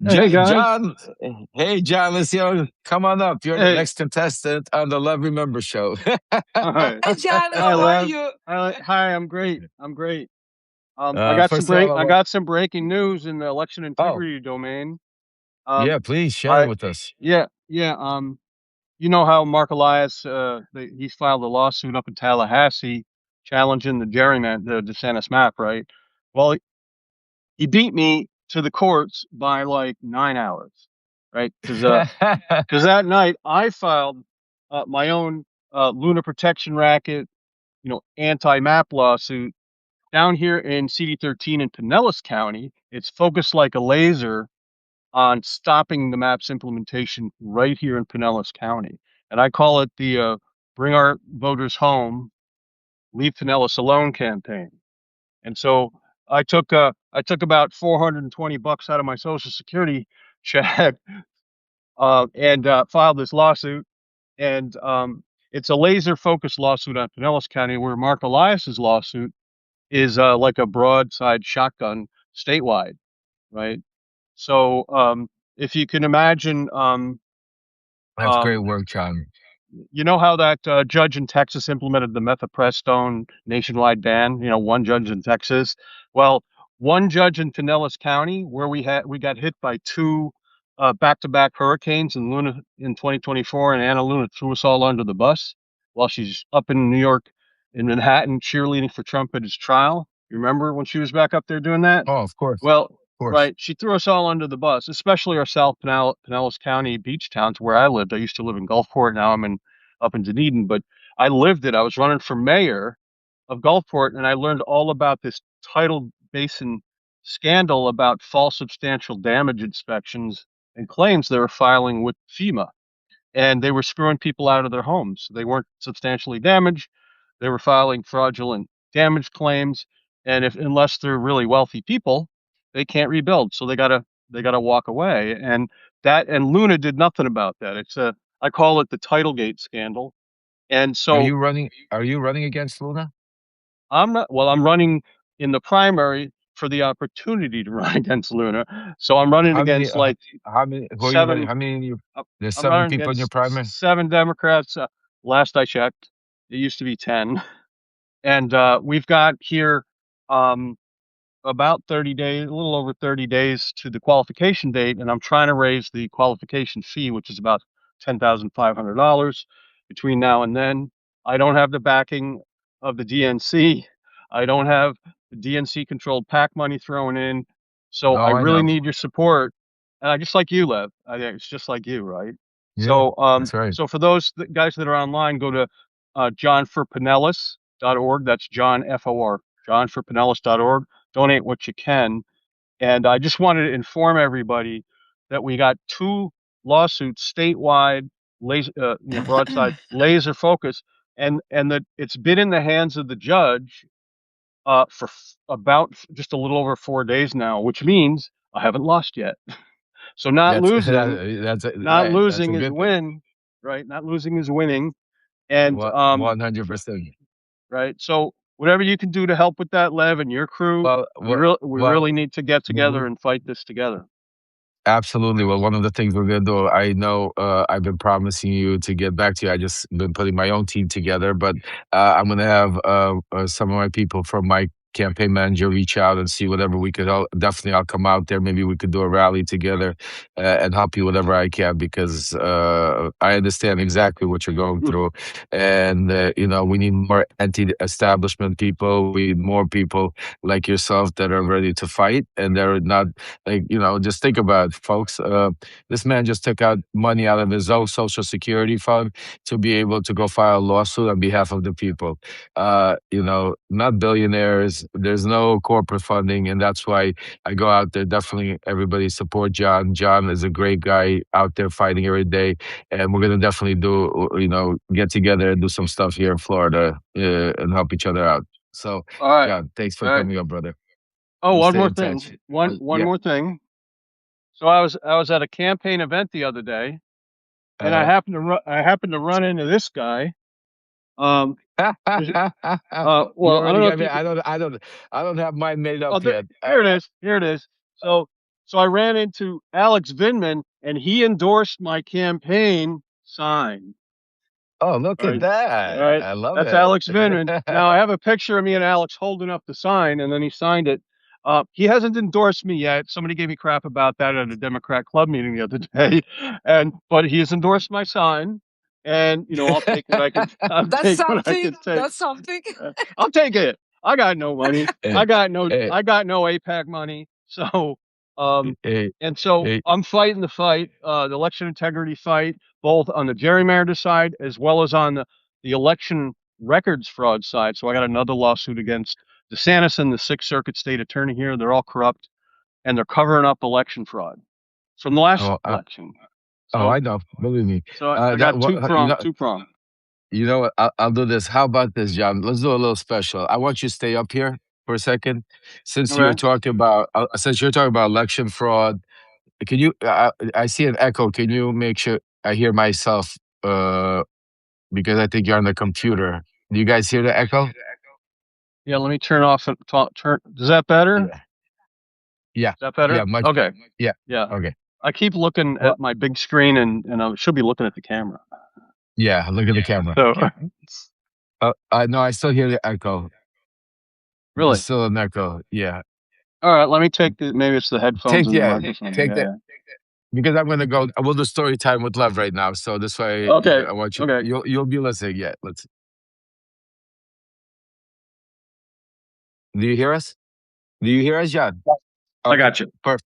Hey guys. John, hey John Liccione, come on up. You're the Hey. next contestant on the Love Remember show. All right. Hi John, Hi, how are Lev. you? Hi. I'm great. I'm great. I got some First of all, I got some breaking news in the election oh integrity domain. Um, yeah, please share it I with us. yeah. You know how Mark Elias he filed a lawsuit up in Tallahassee challenging the DeSantis map, right? Well, he beat me to the courts by like 9 hours, right? Because that night I filed my own Luna protection racket, anti-map lawsuit down here in CD13 in Pinellas County. It's focused like a laser on stopping the map's implementation right here in Pinellas County. And I call it the Bring Our Voters Home, Leave Pinellas Alone campaign. And so I took about $420 out of my Social Security check and filed this lawsuit. And it's a laser focused lawsuit on Pinellas County, where Mark Elias's lawsuit is like a broadside shotgun statewide, right? So if you can imagine, That's great um, work, John. you know how that judge in Texas implemented the mifepristone nationwide ban? One judge in Texas. Well, one judge in Pinellas County, where we got hit by two back-to-back hurricanes in Luna in 2024, and Anna Luna threw us all under the bus while she's up in New York, in Manhattan, cheerleading for Trump at his trial. You remember when she was back up there doing that? Oh, of course, Well, of course. right. She threw us all under the bus, especially our South Pinellas County beach towns where I lived. I used to live in Gulfport. Now I'm up in Dunedin, but I lived it. I was running for mayor of Gulfport, and I learned all about this tidal basin scandal about false substantial damage inspections and claims they were filing with FEMA, and they were screwing people out of their homes. They weren't substantially damaged. They were filing fraudulent damage claims, and if unless they're really wealthy people, they can't rebuild. So they gotta walk away. And Luna did nothing about that. I call it the Titlegate scandal. And Are so you running? Are you running against Luna? I'm not. Well, I'm running in the primary for the opportunity to run against Luna. So I'm running How many? against like How many? Who are you running? seven. How many? uh, There's I'm seven running people in your against primary. seven Democrats. Last I checked, it used to be 10. And we've got here um, about 30 days, a little over 30 days to the qualification date, and I'm trying to raise the qualification fee, which is about $10,500 between now and then. I don't have the backing of the DNC. I don't have the DNC controlled PAC money thrown in. So I Oh, I really know. need your support. And I just like you, Lev. I think it's just like you, right? Yeah, So that's right. so for those guys that are online, go to johnforpinellas.org. That's John F-O-R, johnforpinellas.org. Donate what you can. And I just wanted to inform everybody that we got two lawsuits statewide, broadside laser focus, and that it's been in the hands of the judge for about just a little over 4 days now, which means I haven't lost yet. So not That's losing, not right. That's a losing is good thing. win, right? Not losing is winning. And 100%. right. So whatever you can do to help with that, Lev, and your crew, Well, we well. really need to get together Mhm. and fight this together. Absolutely. Well, one of the things we're gonna do, I know I've been promising you to get back to you. I just been putting my own team together, but I'm gonna have some of my people from my campaign manager reach out and see whatever we could. Definitely, I'll come out there. Maybe we could do a rally together and help you whatever I can because I understand exactly what you're going through, and we need more anti-establishment people. We need more people like yourself that are ready to fight and they're not like, just think about it, folks. This man just took out money out of his own social security fund to be able to go file a lawsuit on behalf of the people. Not billionaires. There's no corporate funding, and that's why I go out there. Definitely, everybody support John. John is a great guy out there fighting every day, and we're gonna definitely get together and do some stuff here in Florida and help each other out. So, All right. John, thanks All for right. coming up, brother. Oh, We'll one stay more in thing. touch. One Yeah. more thing. So I was at a campaign event the other day, and Uh, I happened to run into this guy. Um, you well, I don't already know got if me. you could. I don't have mine made Oh, up yet. here it is. Here it is. So So I ran into Alex Vindman, and he endorsed my campaign sign. Oh, look All at right. All that. right. I love That's it. Alex Vindman. Now I have a picture of me and Alex holding up the sign, and then he signed it. He hasn't endorsed me yet. Somebody gave me crap about that at a Democrat club meeting the other day, but he has endorsed my sign, and I'll take what I can. I'll That's take what I something. can take. That's something. I'll take it. I got no money. Hey, I got no. hey, I got no APAC money. So, um, hey, and so hey. I'm fighting the fight, the election integrity fight, both on the gerrymander side as well as on the election records fraud side. So I got another lawsuit against DeSantis and the Sixth Circuit State Attorney here. They're all corrupt and they're covering up election fraud from the last Oh, election. oh, So, I know. Believe me. I That got two what you prong, know. two prong. You know what? I'll do this. How about this, John? Let's do a little special. I want you to stay up here for a second, Okay. since you're talking about election fraud. Can you? I see an echo. Can you make sure I hear myself? Because I think you're on the computer. Do you guys hear the echo? Yeah. Let me turn off. Turn. Is that better? Yeah. Yeah. Is that better? Yeah. Much. Okay. Yeah. Yeah. Okay. I keep looking Well. at my big screen and I should be looking at the camera. Yeah. Look at the camera. So, I know. I still hear the echo. There's really. still an echo. Yeah. All right. Let me take maybe it's the headphones Take and the yeah. microphone. Take that. Yeah. Because I'm gonna go. I will do story time with love right now. So this way, Yeah. Okay. I want you. Okay. You'll be listening. Yeah. Let's. Do you hear us? Do you hear us, John? I Okay. got you. Perfect.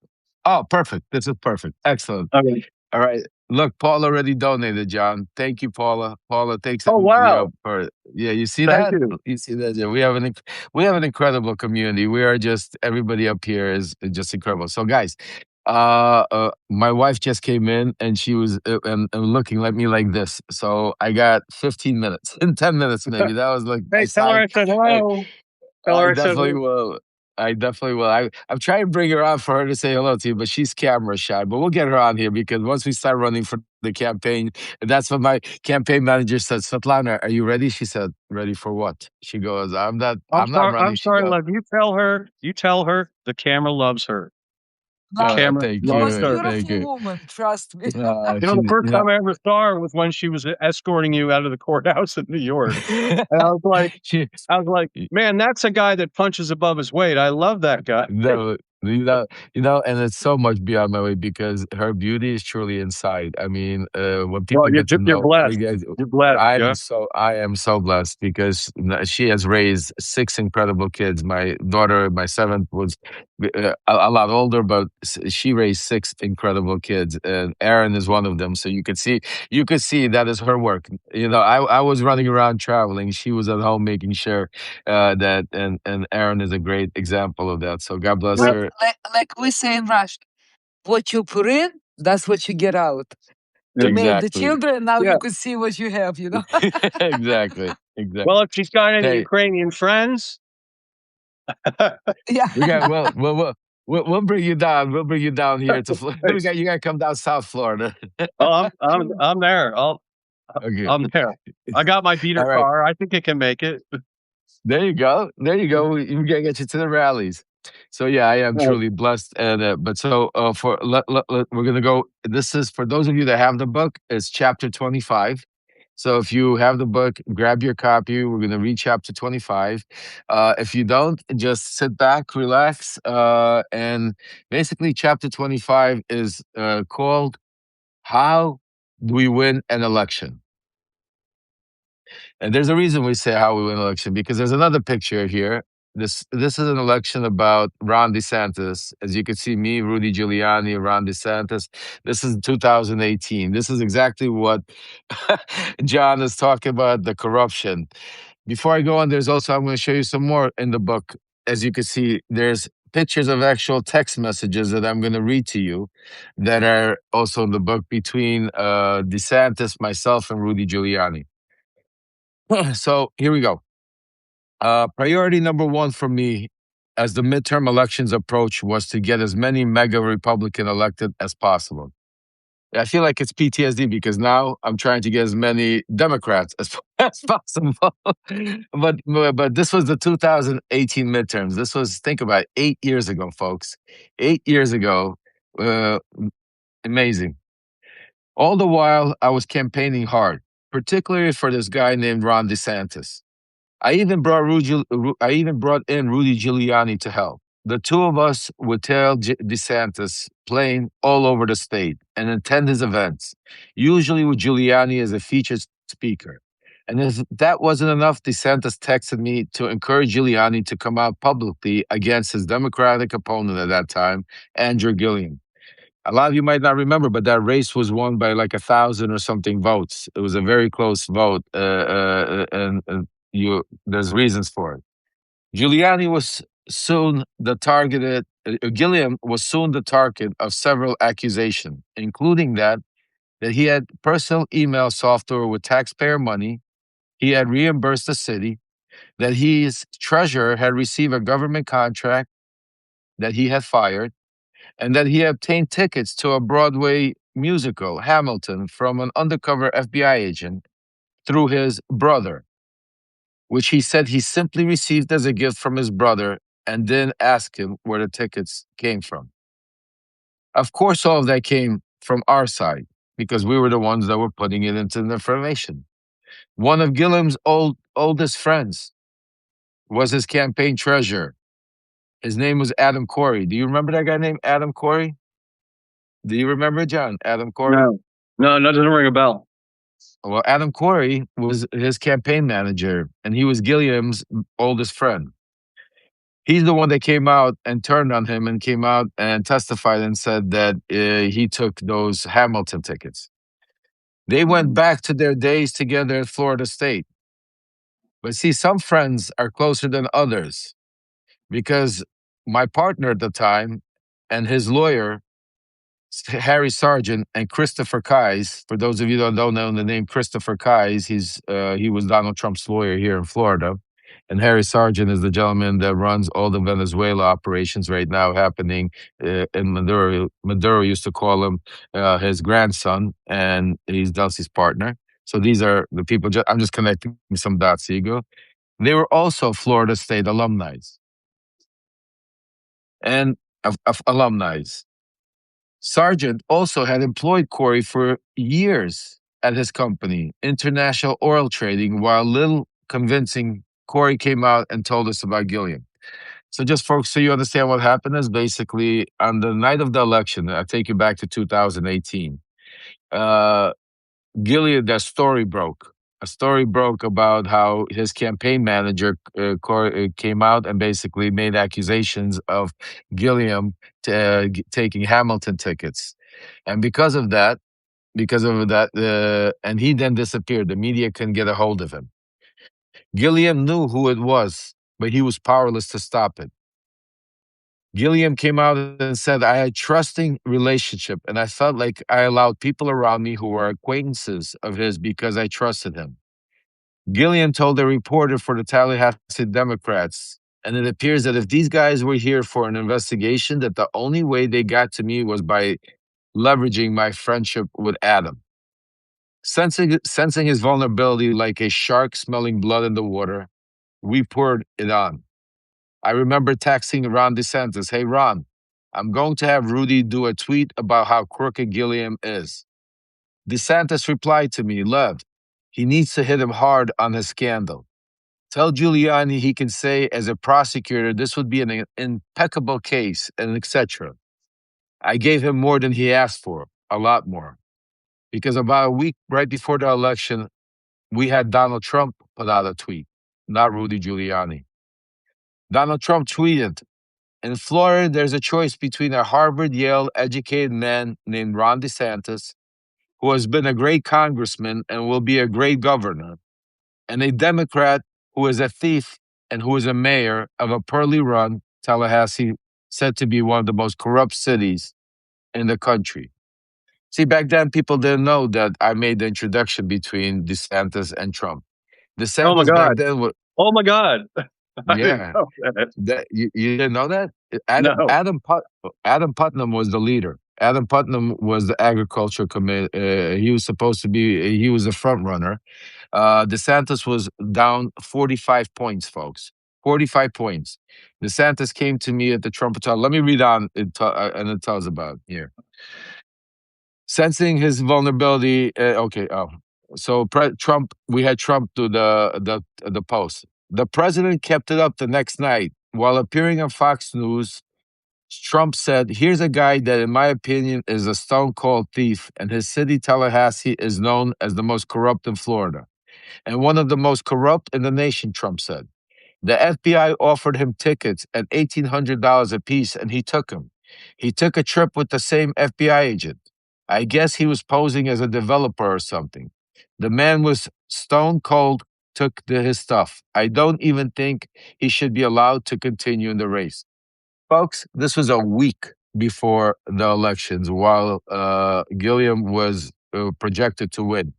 Oh, perfect. This is perfect. Excellent. Okay. All right. Look, Paul already donated, John. Thank you, Paula. Paula, thanks. Oh, wow. For yeah. You see Thank that? you. You see that? Yeah, we have an incredible community. We are just everybody up here is just incredible. So, guys, my wife just came in and she was and looking at me like this. So I got 15 minutes, in 10 minutes maybe. That was like my Hey, tell her sign. I said Hey, hello. Tell I her I said definitely hello. will. I definitely will. I'm trying to bring her on for her to say hello to you, but she's camera shy. But we'll get her on here because once we start running for the campaign, that's what my campaign manager said. Svetlana, are you ready? She said, ready for what? She goes, I'm not. I'm I'm not sorry. running. I'm She sorry, goes, love. You tell her. You tell her the camera loves her. The Like camera thank the loves most you, her. thank beautiful you. woman. Trust me. The first You time I ever saw her was when she was escorting you out of the courthouse in New York. And she, I was like, man, that's a guy that punches above his weight. I love that guy. no, and it's so much beyond my way because her beauty is truly inside. I mean, when Well, people get to you're know, blessed. You're blessed. Yeah. I am so blessed because she has raised six incredible kids. My daughter, my seventh, was a lot older, but she raised six incredible kids, and Aaron is one of them. So you could see that is her work. I was running around traveling. She was at home making sure that and Aaron is a great example of that. So God bless Yeah. her. Like we say in Russian, what you put in, that's what you get out. Yeah. You made the Exactly. children, now Yeah. you could see what you have, you know? Exactly. Exactly. Well, if she's got any Hey, Ukrainian friends, Yeah. we got we'll bring you down. We'll bring you down here to Florida. We thanks. got you got to come down South Florida. I'm there. Okay. I'm there. I got my beater All right. car. I think it can make it. There you go. There you go. We gotta get you to the rallies. So yeah, I am Right. truly blessed. And but so for we're gonna go. This is for those of you that have the book. It's chapter 25. So if you have the book, grab your copy. We're gonna read chapter 25. If you don't, just sit back, relax, and basically, chapter 25 is called "How Do We Win an Election." And there's a reason we say how we win an election because there's another picture here. This is an election about Ron DeSantis. As you can see, me, Rudy Giuliani, Ron DeSantis. This is 2018. This is exactly what John is talking about, the corruption. Before I go on, I'm going to show you some more in the book. As you can see, there's pictures of actual text messages that I'm going to read to you that are also in the book between DeSantis, myself, and Rudy Giuliani. So here we go. Priority number one for me as the midterm elections approach was to get as many mega Republican elected as possible. I feel like it's PTSD because now I'm trying to get as many Democrats as, as possible. but this was the 2018 midterms. This was, think about it, 8 years ago, folks. 8 years ago. Uh, Amazing. All the while, I was campaigning hard, particularly for this guy named Ron DeSantis. I even brought in Rudy Giuliani to help. The two of us would tail DeSantis plane all over the state and attend his events, usually with Giuliani as a featured speaker. And if that wasn't enough, DeSantis texted me to encourage Giuliani to come out publicly against his Democratic opponent at that time, Andrew Gilliam. A lot of you might not remember, but that race was won by like 1,000 or something votes. It was a very close vote, and there's reasons for it. Giuliani was soon the targeted. Gilliam was soon the target of several accusations, including that he had personal email software with taxpayer money. He had reimbursed the city. That his treasurer had received a government contract that he had fired, and that he obtained tickets to a Broadway musical, Hamilton, from an undercover FBI agent through his brother, which he said he simply received as a gift from his brother and then asked him where the tickets came from. Of course, all of that came from our side because we were the ones that were putting it into the information. One of Gilliam's oldest friends was his campaign treasurer. His name was Adam Corey. Do you remember that guy named Adam Corey? Do you remember, John? Adam Corey? No, no, that doesn't ring a bell. Well, Adam Corey was his campaign manager, and he was Gilliam's oldest friend. He's the one that came out and turned on him and came out and testified and said that he took those Hamilton tickets. They went back to their days together at Florida State. But see, some friends are closer than others because my partner at the time and his lawyer, Harry Sargent and Christopher Kise. For those of you that don't know the name Christopher Kise, he was Donald Trump's lawyer here in Florida, and Harry Sargent is the gentleman that runs all the Venezuela operations right now happening in Maduro. Maduro used to call him his grandson, and he's Delsey's partner. So these are the people. I'm just connecting some dots. Here you go. They were also Florida State alumni and of alumni. Sargent also had employed Corey for years at his company, International Oil Trading, while little convincing, Corey came out and told us about Gilliam. So just folks, so you understand what happened is basically on the night of the election, I take you back to 2018, Gilliam, that story broke. A story broke about how his campaign manager came out and basically made accusations of Gilliam taking Hamilton tickets, and and he then disappeared. The media couldn't get a hold of him. Gilliam knew who it was, but he was powerless to stop it. Gilliam came out and said, I had trusting relationship, and I felt like I allowed people around me who were acquaintances of his because I trusted him. Gilliam told a reporter for the Tallahassee Democrats, and it appears that if these guys were here for an investigation, that the only way they got to me was by leveraging my friendship with Adam. Sensing his vulnerability like a shark smelling blood in the water, we poured it on. I remember texting Ron DeSantis, hey, Ron, I'm going to have Rudy do a tweet about how crooked Gilliam is. DeSantis replied to me, Lev, he needs to hit him hard on his scandal. Tell Giuliani he can say, as a prosecutor, this would be an impeccable case, and etc. I gave him more than he asked for, a lot more. Because about a week right before the election, we had Donald Trump put out a tweet, not Rudy Giuliani. Donald Trump tweeted, in Florida, there's a choice between a Harvard, Yale educated man named Ron DeSantis, who has been a great congressman and will be a great governor, and a Democrat who is a thief and who is a mayor of a poorly run Tallahassee, said to be one of the most corrupt cities in the country. See, back then, people didn't know that I made the introduction between DeSantis and Trump. Oh my DeSantis back God. then was, Oh my God. I didn't yeah, know that. you didn't know that? No. Adam Putnam was the leader. Adam Putnam was the agriculture committee. He was supposed to be, he was the front runner. DeSantis was down 45 points, folks. 45 points. DeSantis came to me at the Trump hotel. Let me read on, and it tells about here. Sensing his vulnerability, so Trump, we had Trump do the post. The president kept it up the next night while appearing on Fox News. Trump said, "Here's a guy that, in my opinion, is a stone cold thief, and his city, Tallahassee, is known as the most corrupt in Florida, and one of the most corrupt in the nation." Trump said. The FBI offered him tickets at $1,800 apiece, and he took them. He took a trip with the same FBI agent. I guess he was posing as a developer or something. The man was stone cold, took his stuff. I don't even think he should be allowed to continue in the race. Folks, this was a week before the elections while Gilliam was projected to win.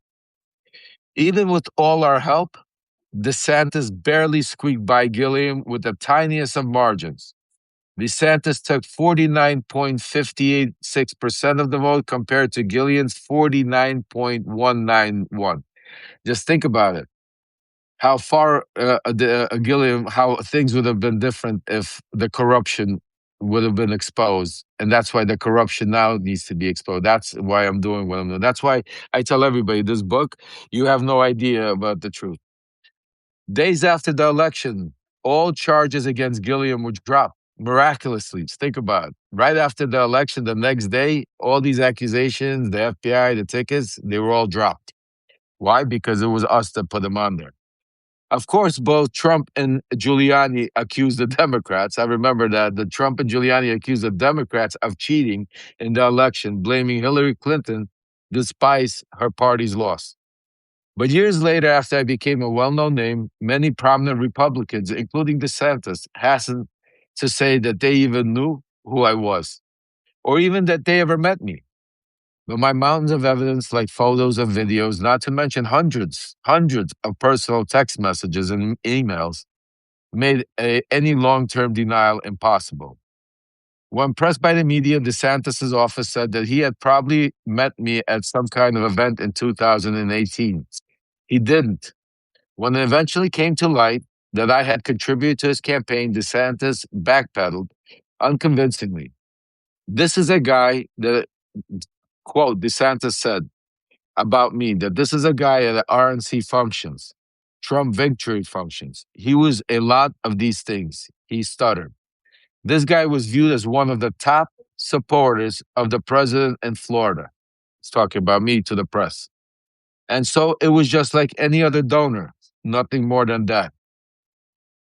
Even with all our help, DeSantis barely squeaked by Gilliam with the tiniest of margins. DeSantis took 49.586% of the vote compared to Gilliam's 49.191. Just think about it. How far Gilliam, how things would have been different if the corruption would have been exposed. And that's why the corruption now needs to be exposed. That's why I'm doing what I'm doing. That's why I tell everybody this book, you have no idea about the truth. Days after the election, all charges against Gilliam were dropped miraculously. Just think about it. Right after the election, the next day, all these accusations, the FBI, the tickets, they were all dropped. Why? Because it was us that put them on there. Of course, both Trump and Giuliani accused the Democrats. I remember that the Trump and Giuliani accused the Democrats of cheating in the election, blaming Hillary Clinton despite her party's loss. But years later, after I became a well-known name, many prominent Republicans, including DeSantis, hastened to say that they even knew who I was, or even that they ever met me. But my mountains of evidence, like photos and videos, not to mention hundreds of personal text messages and emails, made any long-term denial impossible. When pressed by the media, DeSantis' office said that he had probably met me at some kind of event in 2018. He didn't. When it eventually came to light that I had contributed to his campaign, DeSantis backpedaled unconvincingly. This is a guy that, quote, DeSantis said about me, that this is a guy at RNC functions, Trump victory functions. He was a lot of these things. He stuttered. This guy was viewed as one of the top supporters of the president in Florida. He's talking about me to the press. And so it was just like any other donor, nothing more than that.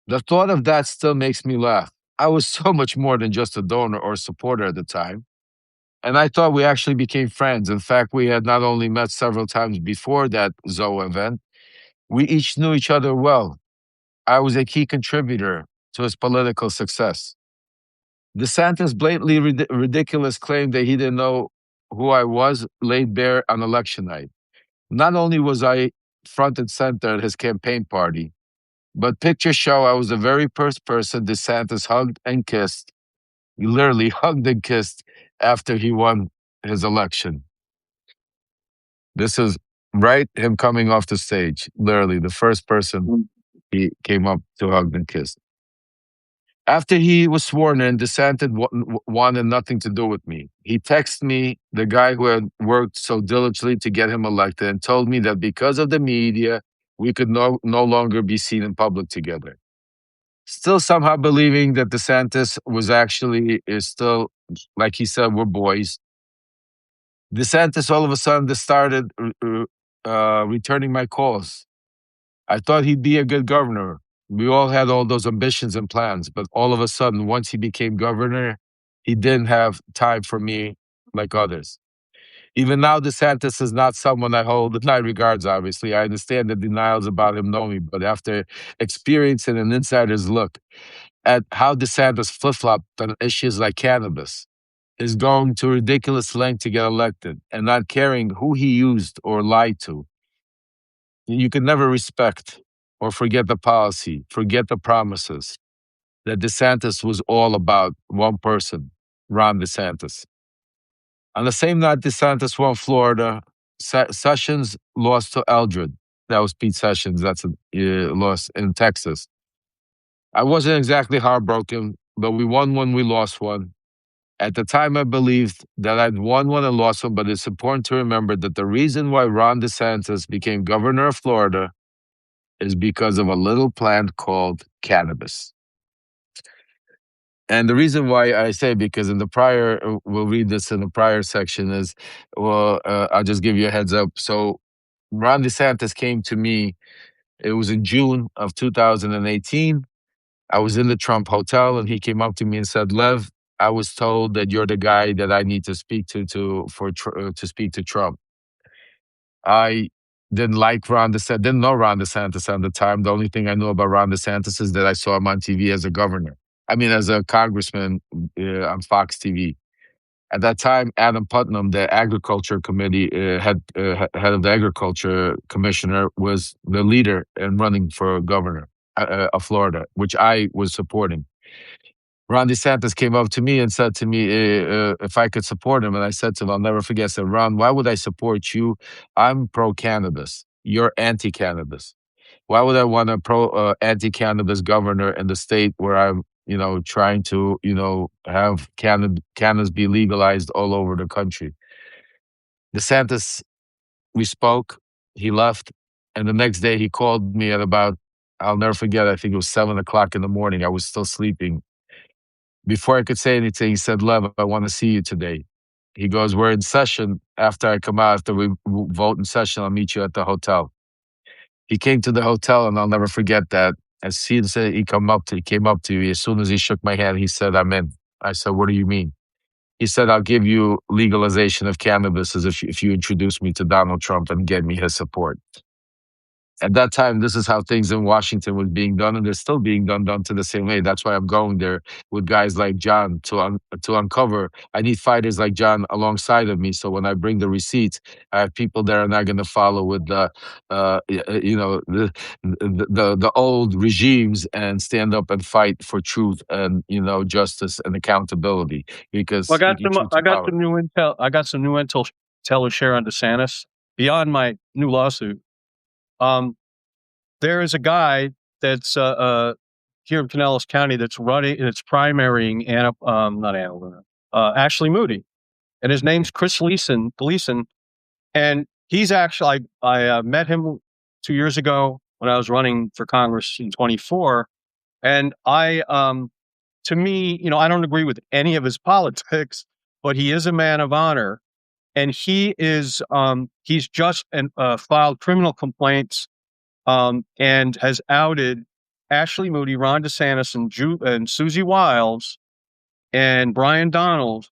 The thought of that still makes me laugh. I was so much more than just a donor or supporter at the time. And I thought we actually became friends. In fact, we had not only met several times before that Zoe event, we each knew each other well. I was a key contributor to his political success. DeSantis' blatantly ridiculous claim that he didn't know who I was laid bare on election night. Not only was I front and center at his campaign party, but pictures show I was the very first person DeSantis hugged and kissed. He literally hugged and kissed after he won his election. This is right, him coming off the stage, literally the first person he came up to hug and kiss. After he was sworn in, DeSantis wanted nothing to do with me. He texted me, the guy who had worked so diligently to get him elected, and told me that because of the media, we could no longer be seen in public together. Still somehow believing that DeSantis is still, like he said, we're boys. DeSantis all of a sudden just started returning my calls. I thought he'd be a good governor. We all had all those ambitions and plans, but all of a sudden, once he became governor, he didn't have time for me like others. Even now, DeSantis is not someone I hold in high regards, obviously. I understand the denials about him knowing me, but after experiencing an insider's look at how DeSantis flip-flopped on issues like cannabis, is going to ridiculous length to get elected, and not caring who he used or lied to, you can never respect or forget the policy, forget the promises that DeSantis was all about one person, Ron DeSantis. On the same night DeSantis won Florida, Sessions lost to Eldred. That was Pete Sessions. That's a loss in Texas. I wasn't exactly heartbroken, but we won one, we lost one. At the time, I believed that I'd won one and lost one, but it's important to remember that the reason why Ron DeSantis became governor of Florida is because of a little plant called cannabis. And the reason why I say, because in the prior, we'll read this in the prior section, is, well, I'll just give you a heads up. So Ron DeSantis came to me, it was in June of 2018. I was in the Trump hotel and he came up to me and said, Lev, I was told that you're the guy that I need to speak to speak to Trump. I didn't like Ron DeSantis, didn't know Ron DeSantis at the time. The only thing I knew about Ron DeSantis is that I saw him on TV as a governor. I mean, as a congressman on Fox TV. At that time, Adam Putnam, the agriculture committee head of the agriculture commissioner, was the leader in running for governor of Florida, which I was supporting. Ron DeSantis came up to me and said to me if I could support him. And I said to him, I'll never forget, I said, Ron, why would I support you? I'm pro-cannabis. You're anti-cannabis. Why would I want a anti-cannabis governor in the state where I'm, trying to, have cannabis be legalized all over the country? DeSantis, we spoke, he left. And the next day he called me at about, I'll never forget, I think it was 7 o'clock in the morning. I was still sleeping. Before I could say anything, he said, Lev, I want to see you today. He goes, we're in session. After I come out, after we vote in session, I'll meet you at the hotel. He came to the hotel, and I'll never forget that. As soon as he came up to me, as soon as he shook my hand, he said, I'm in. I said, what do you mean? He said, I'll give you legalization of cannabis as if you introduce me to Donald Trump and get me his support. At that time, this is how things in Washington was being done, and they're still being done to the same way. That's why I'm going there with guys like John to uncover. I need fighters like John alongside of me, so when I bring the receipts, I have people that are not going to follow with the old regimes and stand up and fight for truth and justice and accountability. Because Well, speaking truth to power. some new intel. I got some new intel to share on DeSantis beyond my new lawsuit. There is a guy that's here in Pinellas County that's primarying Ashley Moody, and his name's Chris Gleason, and he's actually I met him 2 years ago when I was running for Congress in 24, and to me, I don't agree with any of his politics, but he is a man of honor, and he's just filed criminal complaints. And has outed Ashley Moody, Ron DeSantis, and Susie Wiles and Brian Donald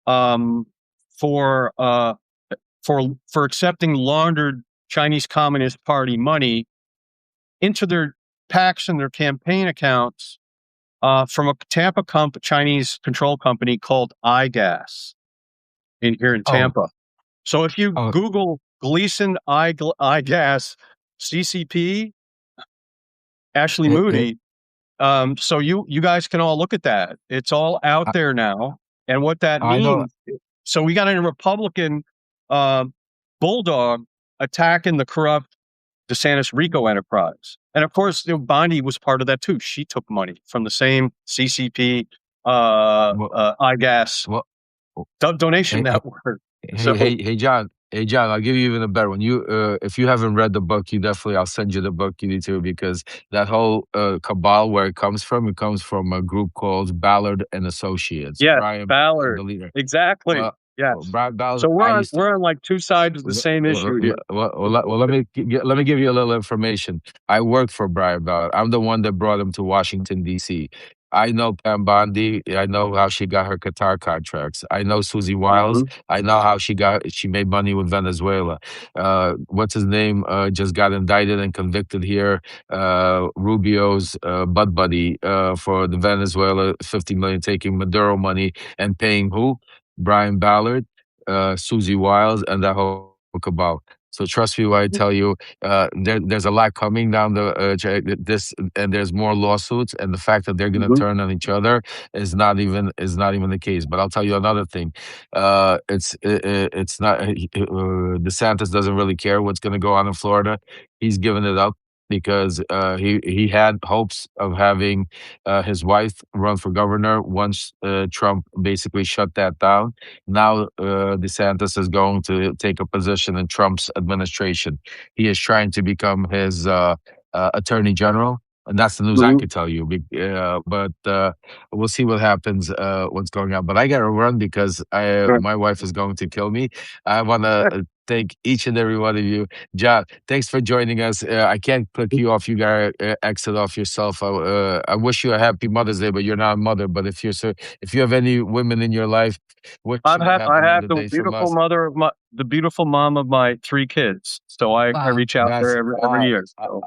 for accepting laundered Chinese Communist Party money into their PACs and their campaign accounts from a Tampa Chinese control company called iGas here in Tampa. So if you Google Gleason iGas CCP Ashley Moody, so you guys can all look at that. It's all out there now, and what that means. So we got a Republican bulldog attacking the corrupt DeSantis RICO enterprise, and of course, Bondi was part of that too. She took money from the same CCP iGas donation network. Hey, John. Hey, John, I'll give you even a better one. If you haven't read the book, I'll send you the book you need to, because that whole cabal, where it comes from a group called Ballard and Associates. Yeah, Brian, Ballard. the leader. Exactly. Yes. Brian Ballard, so we're on like two sides of the same issue here. Let me give you a little information. I worked for Brian Ballard. I'm the one that brought him to Washington, D.C. I know Pam Bondi. I know how she got her Qatar contracts. I know Susie Wiles. Mm-hmm. I know how she made money with Venezuela. What's his name? Just got indicted and convicted here. Rubio's butt buddy for the Venezuela $50 million, taking Maduro money and paying who? Brian Ballard, Susie Wiles, and that whole cabal. So trust me when I tell you, there's a lot coming down and there's more lawsuits, and the fact that they're going to turn on each other is not even the case. But I'll tell you another thing: it's not DeSantis doesn't really care what's going to go on in Florida. He's given it up. because he had hopes of having his wife run for governor once Trump basically shut that down. Now DeSantis is going to take a position in Trump's administration. He is trying to become his attorney general. And that's the news I Mhm. could tell you. But we'll see what happens, what's going on. But I got to run because Sure. my wife is going to kill me. I want to thank each and every one of you. John, thanks for joining us. I can't click you off. You got to exit off yourself. I wish you a happy Mother's Day, but you're not a mother. But if you have any women in your life, wish them a I happy have Mother's Day from us. the beautiful mom of my 3 kids. So I Wow. reach out That's there every year. uh, So,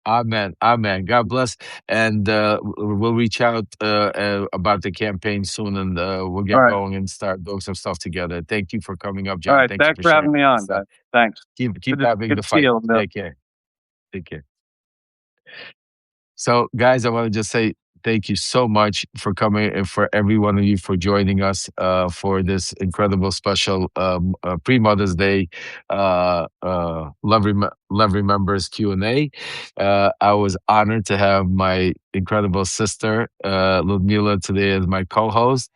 Amen. Amen. God bless. And we'll reach out about the campaign soon, and we'll all get right. going and start doing some stuff together. Thank you for coming up, All John. right. Thank you Thanks for for sharing having me this on, stuff. guys. Thanks. Keep having Good the to see fight. you, Bill. Take care. Take care. So, guys, I want to just say thank you so much for coming and for every one of you for joining us for this incredible special pre Mother's Day Love Remembers Q&A. I was honored to have my incredible sister Ludmila today as my co-host.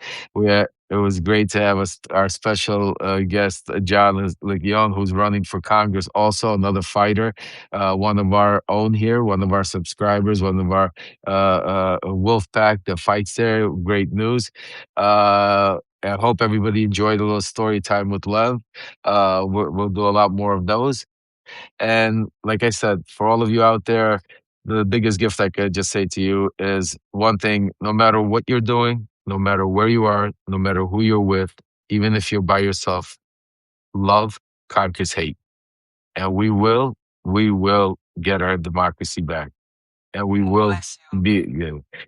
It was great to have our special guest, John Liccione, who's running for Congress, also another fighter, one of our own here, one of our subscribers, one of our wolf pack that fights there. Great news. I hope everybody enjoyed a little story time with Lev. We'll do a lot more of those. And like I said, for all of you out there, the biggest gift I could just say to you is one thing: no matter what you're doing, no matter where you are, no matter who you're with, even if you're by yourself, love conquers hate. And we will get our democracy back. And we God will bless you. be,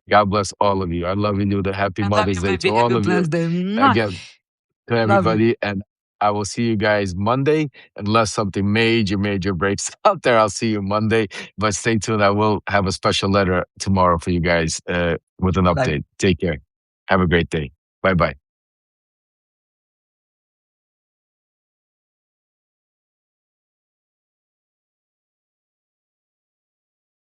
God bless all of you. I love you. The happy I love Mother's you, Day to baby. Have all a of you. blessed day. Mwah. Again, to Love you. everybody. And I will see you guys Monday. Unless something major breaks out there, I'll see you Monday. But stay tuned. I will have a special letter tomorrow for you guys with an Bye. update. Take care. Have a great day. Bye bye.